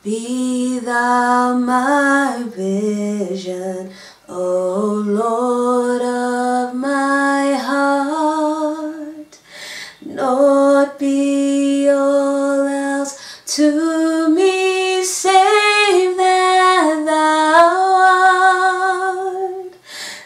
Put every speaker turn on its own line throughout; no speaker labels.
Be thou my vision, O Lord of my heart. Naught be all else to me save that thou art.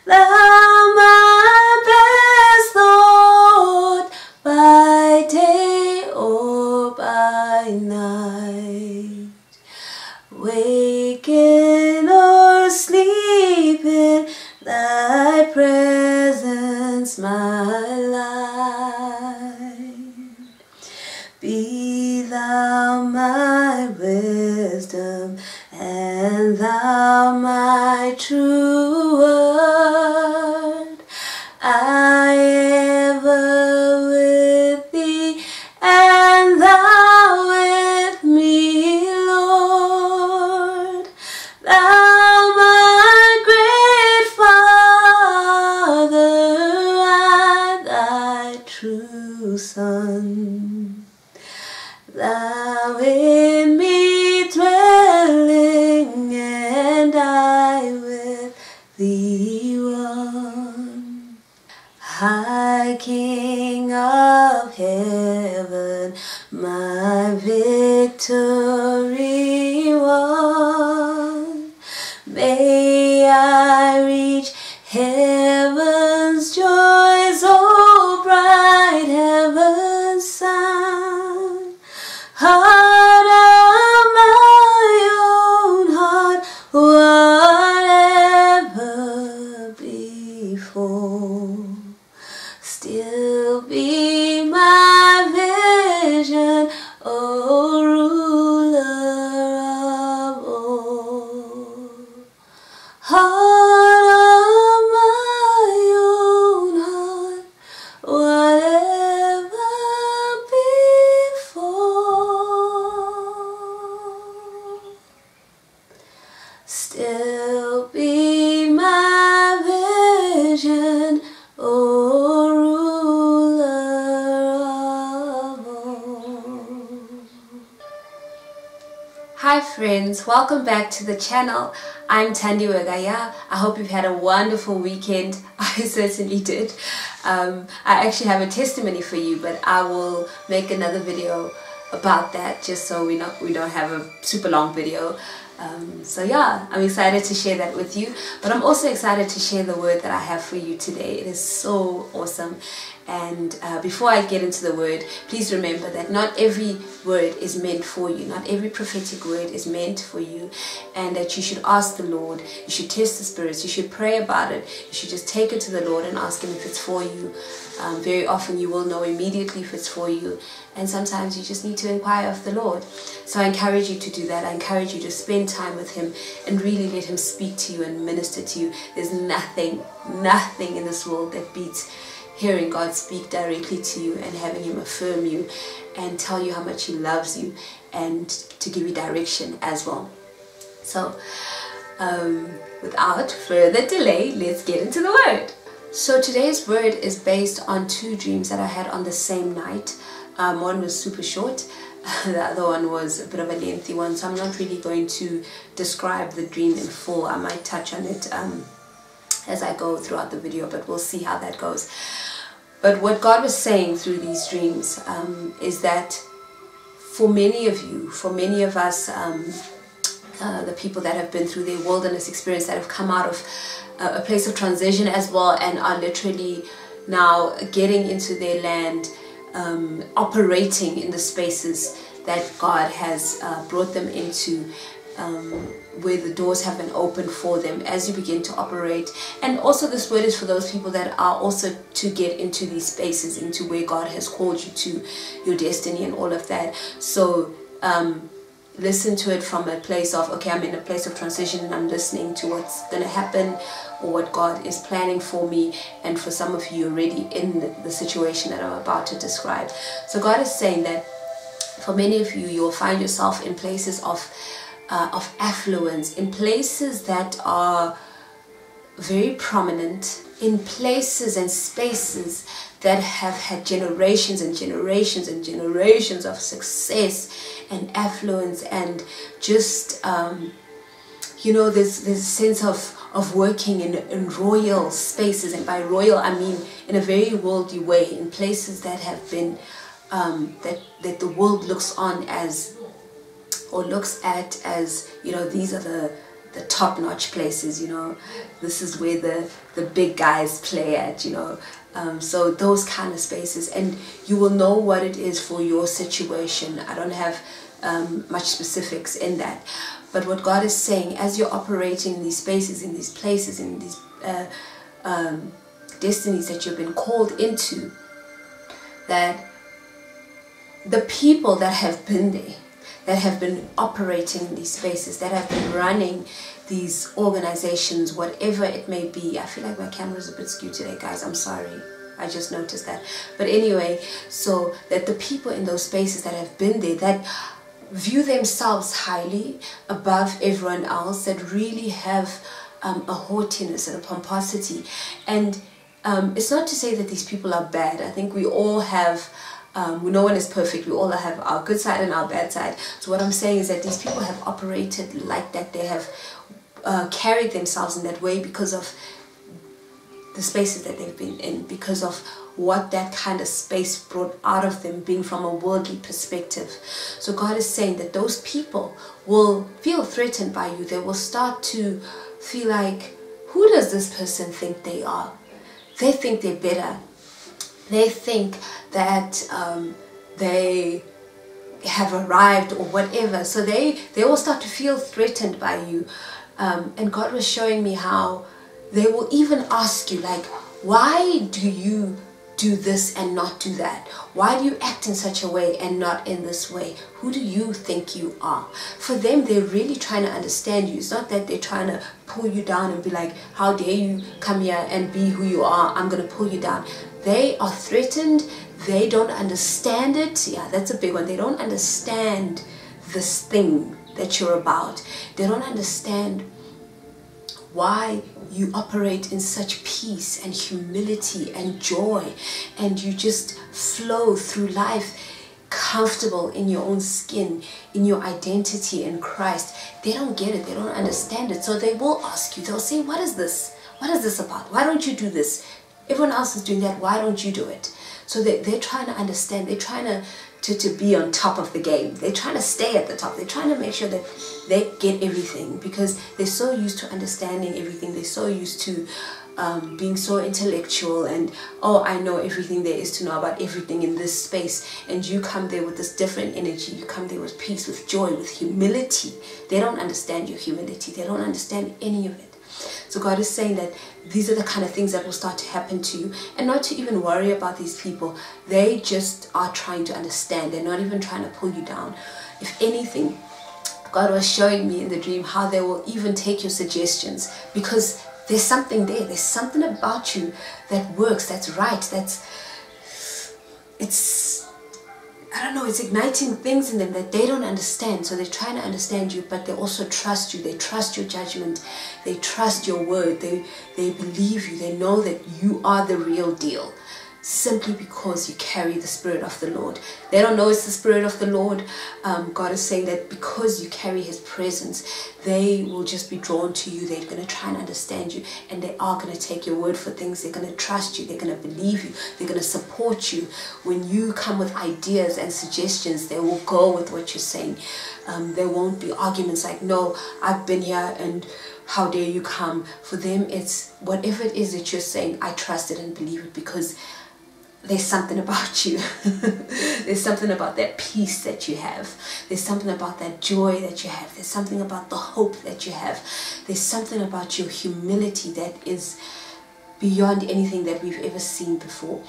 Thou my best Lord, by day or by night. Waking or sleeping, thy presence my light. Be thou my wisdom, and thou my true word. I ever with thee, and thou with me, Lord. Thou my great Father, I thy true Son. Thou in me dwelling, and I with thee one. High King of heaven, my victory won. May I reach heaven's joys, oh bright heaven's sun. Heart of my own heart, whatever before, still be my vision, O ruler of all. Heart of my own heart, whatever before, still be my vision, O ruler of all. Hi friends, welcome back to the channel. I'm ThandiwekaYah. I hope you've had a wonderful weekend. I certainly did. I actually have a testimony for you, but I will make another video about that, just so we don't have a super long video. So yeah, I'm excited to share that with you, but I'm also excited to share the word that I have for you today. It is so awesome. And before I get into the word, please remember that not every word is meant for you. Not every prophetic word is meant for you, and that you should ask the Lord. You should test the spirits. You should pray about it. You should just take it to the Lord and ask Him if it's for you. Very often you will know immediately if it's for you, and sometimes you just need to inquire of the Lord. So I encourage you to do that. I encourage you to spend time with Him and really let Him speak to you and minister to you. There's nothing in this world that beats hearing God speak directly to you and having Him affirm you and tell you how much He loves you and to give you direction as well. So without further delay, let's get into the word. So today's word is based on two dreams that I had on the same night. One was super short, the other one was a bit of a lengthy one, so I'm not really going to describe the dream in full. I might touch on it as I go throughout the video, but we'll see how that goes. But what God was saying through these dreams is that for many of you, for many of us, the people that have been through their wilderness experience, that have come out of a place of transition as well, and are literally now getting into their land, operating in the spaces that God has brought them into, where the doors have been opened for them as you begin to operate. And also this word is for those people that are also to get into these spaces, into where God has called you to, your destiny and all of that. So listen to it from a place of, okay, I'm in a place of transition and I'm listening to what's going to happen or what God is planning for me. And for some of you already in the situation that I'm about to describe. So God is saying that for many of you, you will find yourself in places of affluence, in places that are very prominent, in places and spaces that have had generations and generations and generations of success and affluence, and just you know, there's a sense of working in royal spaces, and by royal I mean in a very worldly way, in places that have been that the world looks on as, or looks at as, you know, these are the top-notch places, you know, this is where the big guys play at, you know. So those kind of spaces, and you will know what it is for your situation. I don't have much specifics in that, but what God is saying, as you're operating in these spaces, in these places, in these destinies that you've been called into, that the people that have been there, that have been operating in these spaces, that have been running these organizations, whatever it may be. I feel like my camera is a bit skewed today, guys. I'm sorry. I just noticed that. But anyway, so that the people in those spaces that have been there, that view themselves highly above everyone else, that really have a haughtiness and a pomposity. And it's not to say that these people are bad. I think we all have... no one is perfect. We all have our good side and our bad side. So what I'm saying is that these people have operated like that. They have carried themselves in that way because of the spaces that they've been in, because of what that kind of space brought out of them, being from a worldly perspective. So God is saying that those people will feel threatened by you. They will start to feel like, who does this person think they are? They think they're better. They think that they have arrived or whatever. So they will start to feel threatened by you. And God was showing me how they will even ask you, like, why do you do this and not do that? Why do you act in such a way and not in this way? Who do you think you are? For them, they're really trying to understand you. It's not that they're trying to pull you down and be like, how dare you come here and be who you are? I'm going to pull you down. They are threatened. They don't understand it. Yeah, that's a big one. They don't understand this thing that you're about. They don't understand why you operate in such peace and humility and joy, and you just flow through life comfortable in your own skin, in your identity in Christ. They don't get it. They don't understand it. So they will ask you. They'll say, what is this? What is this about? Why don't you do this? Everyone else is doing that. Why don't you do it? So they're trying to understand. They're trying to be on top of the game. They're trying to stay at the top. They're trying to make sure that they get everything, because they're so used to understanding everything. They're so used to being so intellectual and, oh, I know everything there is to know about everything in this space. And you come there with this different energy. You come there with peace, with joy, with humility. They don't understand your humility. They don't understand any of it. So God is saying that these are the kind of things that will start to happen to you, and not to even worry about these people. They just are trying to understand. They're not even trying to pull you down. If anything, God was showing me in the dream how they will even take your suggestions, because there's something there. There's something about you that works, that's right, I don't know, it's igniting things in them that they don't understand. So they're trying to understand you, but they also trust you. They trust your judgment. They trust your word. They believe you. They know that you are the real deal, simply because you carry the Spirit of the Lord. They don't know it's the Spirit of the Lord. God is saying that because you carry His presence, they will just be drawn to you. They're going to try and understand you, and they are going to take your word for things. They're going to trust you. They're going to believe you. They're going to support you. When you come with ideas and suggestions, they will go with what you're saying. There won't be arguments like, no, I've been here and how dare you come. For them, it's whatever it is that you're saying, I trust it and believe it, because there's something about you. There's something about that peace that you have. There's something about that joy that you have. There's something about the hope that you have. There's something about your humility that is beyond anything that we've ever seen before.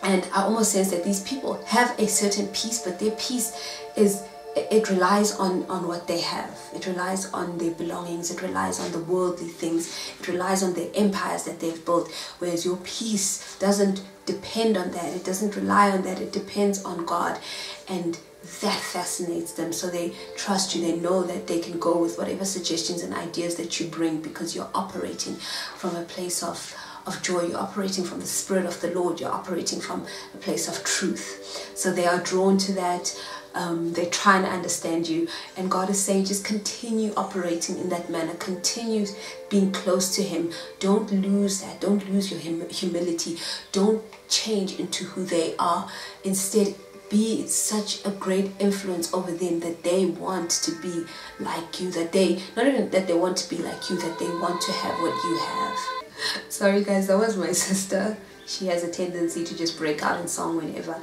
And I almost sense that these people have a certain peace, but their peace is, it relies on what they have. It relies on their belongings. It relies on the worldly things. It relies on the empires that they've built. Whereas your peace doesn't depend on that. It doesn't rely on that. It depends on God. And that fascinates them. So they trust you. They know that they can go with whatever suggestions and ideas that you bring, because you're operating from a place of joy. You're operating from the Spirit of the Lord. You're operating from a place of truth. So they are drawn to that. they're trying to understand you, and God is saying just continue operating in that manner, continue being close to Him. Don't lose that, don't lose your humility, don't change into who they are. Instead, be such a great influence over them that they want to be like you, that they, not even that they want to be like you, that they want to have what you have. Sorry guys, that was my sister. She has a tendency to just break out in song whenever.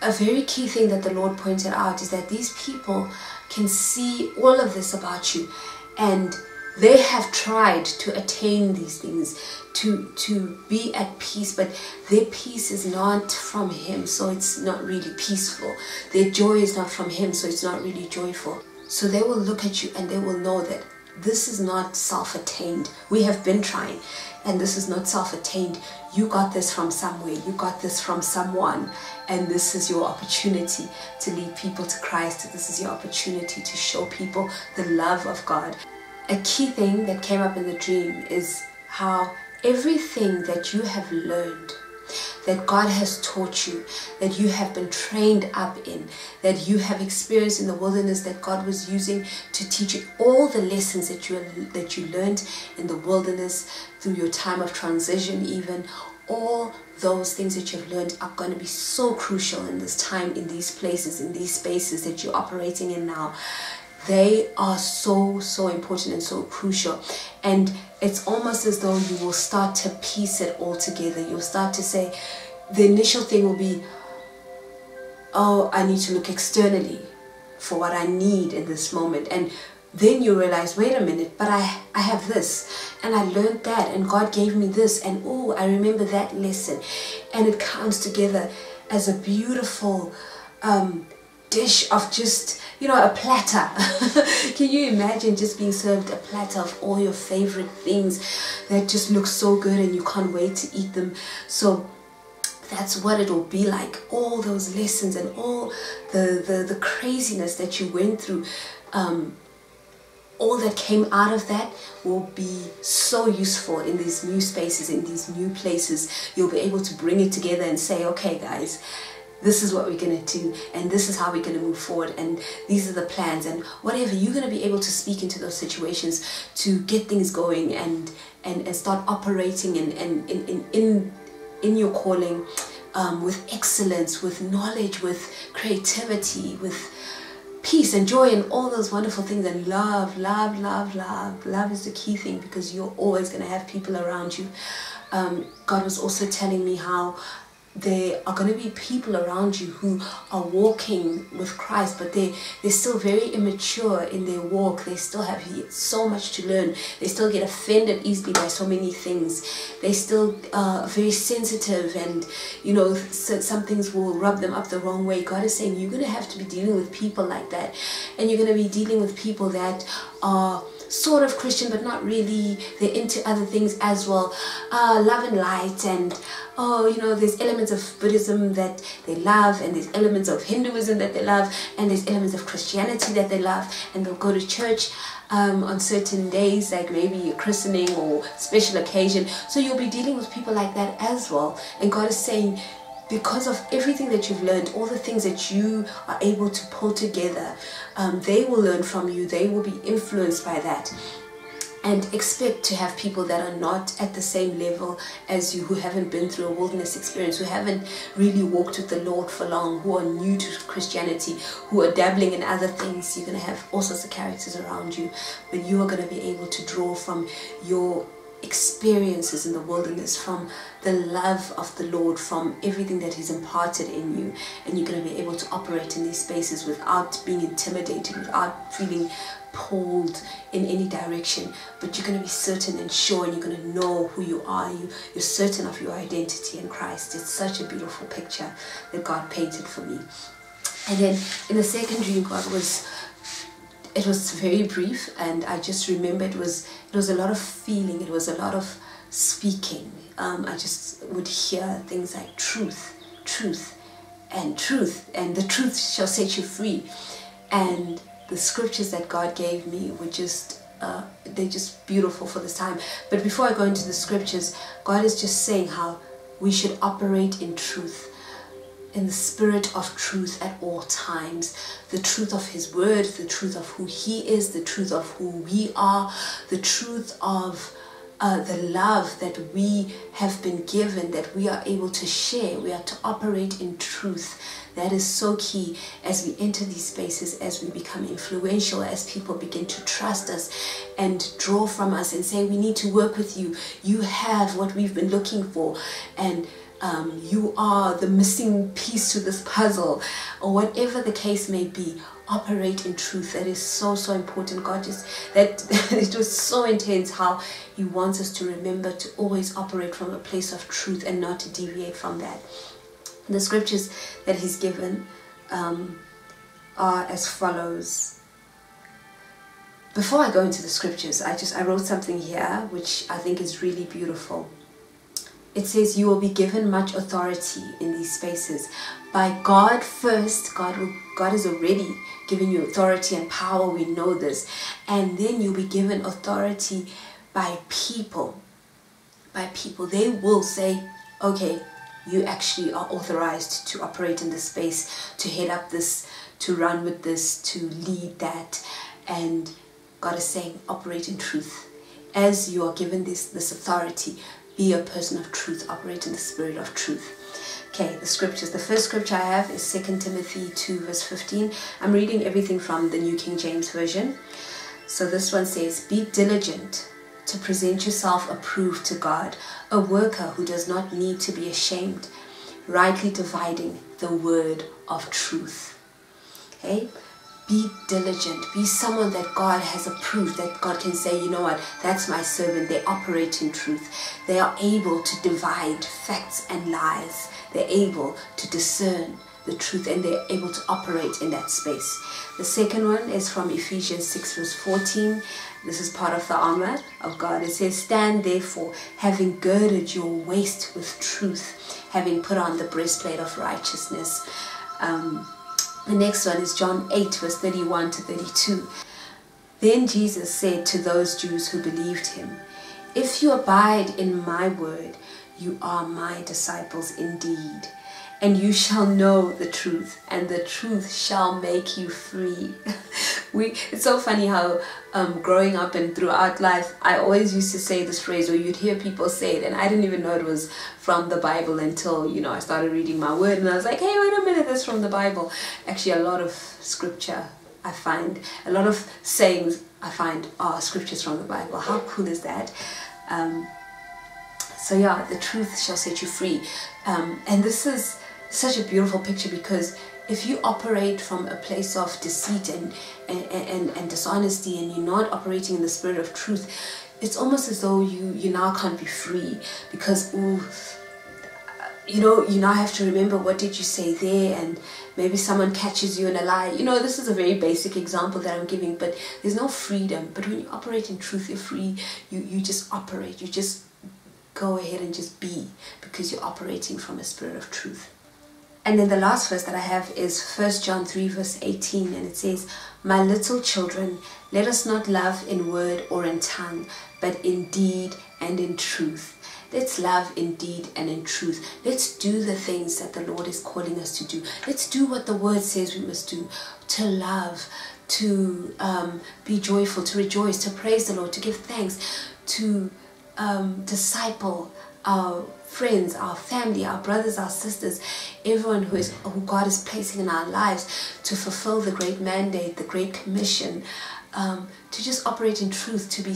A very key thing that the Lord pointed out is that these people can see all of this about you, and they have tried to attain these things, to be at peace, but their peace is not from Him, so it's not really peaceful. Their joy is not from Him, so it's not really joyful. So they will look at you and they will know that this is not self-attained. We have been trying, and this is not self-attained. You got this from somewhere, you got this from someone, and this is your opportunity to lead people to Christ. This is your opportunity to show people the love of God. A key thing that came up in the dream is how everything that you have learned, that God has taught you, that you have been trained up in, that you have experienced in the wilderness, that God was using to teach you, all the lessons that you learned in the wilderness, through your time of transition even, all those things that you've learned are going to be so crucial in this time, in these places, in these spaces that you're operating in now. They are so important and so crucial, and it's almost as though you will start to piece it all together. You'll start to say, the initial thing will be, oh, I need to look externally for what I need in this moment, and then you realize, wait a minute, but I have this, and I learned that, and God gave me this, and oh, I remember that lesson, and it comes together as a beautiful dish of just, you know, a platter. Can you imagine just being served a platter of all your favorite things that just look so good and you can't wait to eat them? So that's what it will be like. All those lessons and all the craziness that you went through, all that came out of that will be so useful in these new spaces, in these new places. You'll be able to bring it together and say, okay guys, this is what we're going to do, and this is how we're going to move forward, and these are the plans, and whatever. You're going to be able to speak into those situations to get things going and start operating in your calling with excellence, with knowledge, with creativity, with peace and joy and all those wonderful things, and love. Love is the key thing, because you're always going to have people around you. God was also telling me how there are going to be people around you who are walking with Christ, but they're still very immature in their walk. They still have so much to learn. They still get offended easily by so many things. They still are very sensitive, and you know, some things will rub them up the wrong way. God is saying you're going to have to be dealing with people like that, and you're going to be dealing with people that are sort of Christian but not really. They're into other things as well, love and light, and oh, you know, there's elements of Buddhism that they love, and there's elements of Hinduism that they love, and there's elements of Christianity that they love, and they'll go to church on certain days, like maybe a christening or special occasion. So you'll be dealing with people like that as well, and God is saying, because of everything that you've learned, all the things that you are able to pull together, they will learn from you. They will be influenced by that. And expect to have people that are not at the same level as you, who haven't been through a wilderness experience, who haven't really walked with the Lord for long, who are new to Christianity, who are dabbling in other things. You're going to have all sorts of characters around you, but you are going to be able to draw from your experiences in the wilderness, from the love of the Lord, from everything that He's imparted in you, and you're going to be able to operate in these spaces without being intimidated, without feeling pulled in any direction, but you're going to be certain and sure, and you're going to know who you are. You're certain of your identity in Christ. It's such a beautiful picture that God painted for me. And then in the second dream, it was very brief, and I just remember it was a lot of feeling, it was a lot of speaking. I just would hear things like truth, and the truth shall set you free. And the scriptures that God gave me were just, they're just beautiful for this time. But before I go into the scriptures, God is just saying how we should operate in truth. in the spirit of truth at all times. The truth of his word, the truth of who he is, the truth of who we are, the truth of the love that we have been given, that we are able to share. We are to operate in truth. That is so key as we enter these spaces, as we become influential, as people begin to trust us and draw from us and say, we need to work with you. You have what we've been looking for, and you are the missing piece to this puzzle, or whatever the case may be. Operate in truth. That is so important. God just, that it was so intense how he wants us to remember to always operate from a place of truth and not to deviate from that. The scriptures that he's given are as follows. Before I go into the scriptures, I wrote something here which I think is really beautiful. It says, you will be given much authority in these spaces by God first. God has already given you authority and power. We know this. And then you'll be given authority by people. By people. They will say, okay, you actually are authorized to operate in this space, to head up this, to run with this, to lead that. And God is saying, operate in truth. As you are given this authority, be a person of truth, operate in the spirit of truth. Okay, the scriptures. The first scripture I have is 2 Timothy 2 verse 15. I'm reading everything from the New King James Version. So this one says, be diligent to present yourself approved to God, a worker who does not need to be ashamed, rightly dividing the word of truth. Okay? Be diligent. Be someone that God has approved, that God can say, you know what, that's my servant. They operate in truth. They are able to divide facts and lies. They're able to discern the truth, and they're able to operate in that space. The second one is from Ephesians 6 verse 14. This is part of the armor of God. It says, stand therefore, having girded your waist with truth, having put on the breastplate of righteousness. The next one is John 8 verse 31 to 32. Then Jesus said to those Jews who believed him, if you abide in my word, you are my disciples indeed, and you shall know the truth, and the truth shall make you free. It's so funny how growing up and throughout life, I always used to say this phrase, or you'd hear people say it, and I didn't even know it was from the Bible until, you know, I started reading my word, and I was like, hey, wait a minute, that's from the Bible. Actually, a lot of scripture I find, a lot of sayings I find are scriptures from the Bible. How cool is that? So yeah, the truth shall set you free. And this is such a beautiful picture, because if you operate from a place of deceit and dishonesty, and you're not operating in the spirit of truth, it's almost as though you now can't be free, because you know, you now have to remember, what did you say there? And maybe someone catches you in a lie. You know, this is a very basic example that I'm giving, but there's no freedom. But when you operate in truth, you're free. You just operate. You just go ahead and just be, because you're operating from a spirit of truth. And then the last verse that I have is 1 John 3 verse 18, and it says, my little children, let us not love in word or in tongue, but in deed and in truth. Let's love in deed and in truth. Let's do the things that the Lord is calling us to do. Let's do what the word says we must do. To love, to be joyful, to rejoice, to praise the Lord, to give thanks, to disciple our friends, our family, our brothers, our sisters, everyone who God is placing in our lives, to fulfill the great mandate, the great commission, to just operate in truth, to be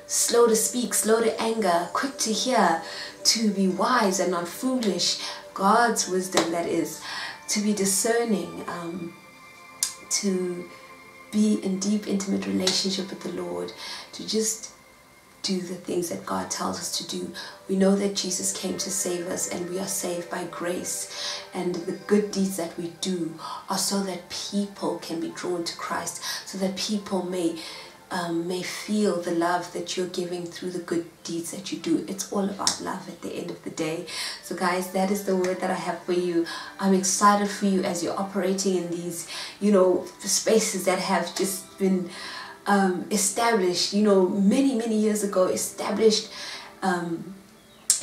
slow to speak, slow to anger, quick to hear, to be wise and not foolish, God's wisdom, that is, to be discerning, to be in deep, intimate relationship with the Lord, to just do the things that God tells us to do. We know that Jesus came to save us, and we are saved by grace, and the good deeds that we do are so that people can be drawn to Christ, so that people may feel the love that you're giving through the good deeds that you do. It's all about love at the end of the day. So guys, that is the word that I have for you. I'm excited for you as you're operating in these, you know, spaces that have just been established, you know, many years ago, established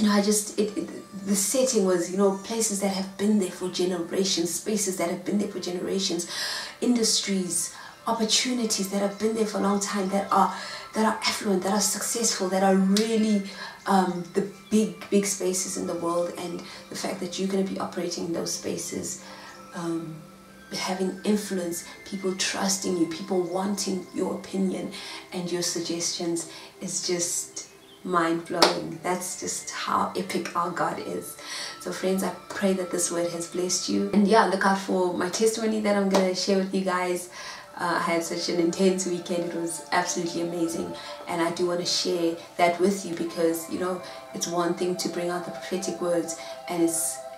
you know, the setting was, you know, places that have been there for generations, spaces that have been there for generations, industries, opportunities that have been there for a long time, that are affluent, that are successful, that are really the big spaces in the world. And the fact that you're going to be operating in those spaces, having influence, people trusting you, people wanting your opinion and your suggestions, is just mind-blowing. That's just how epic our God is. So friends, I pray that this word has blessed you, and yeah, look out for my testimony that I'm going to share with you guys. I had such an intense weekend. It was absolutely amazing, and I do want to share that with you, because you know, it's one thing to bring out the prophetic words, and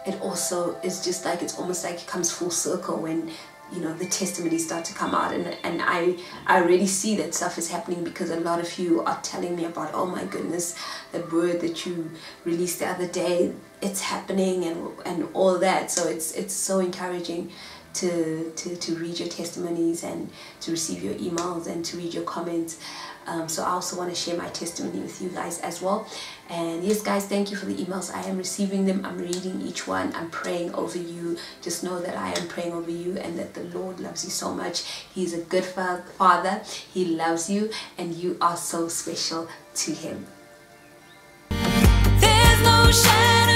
it also is just like, it's almost like it comes full circle when, you know, the testimonies start to come out, and I already see that stuff is happening, because a lot of you are telling me about, oh my goodness, that word that you released the other day, it's happening, and all that. So it's so encouraging to read your testimonies and to receive your emails and to read your comments. So I also want to share my testimony with you guys as well. And yes guys, thank you for the emails. I am receiving them, I'm reading each one, I'm praying over you. Just know that I am praying over you, and that the Lord loves you so much. He's a good father, He loves you, and you are so special to Him. There's no shadow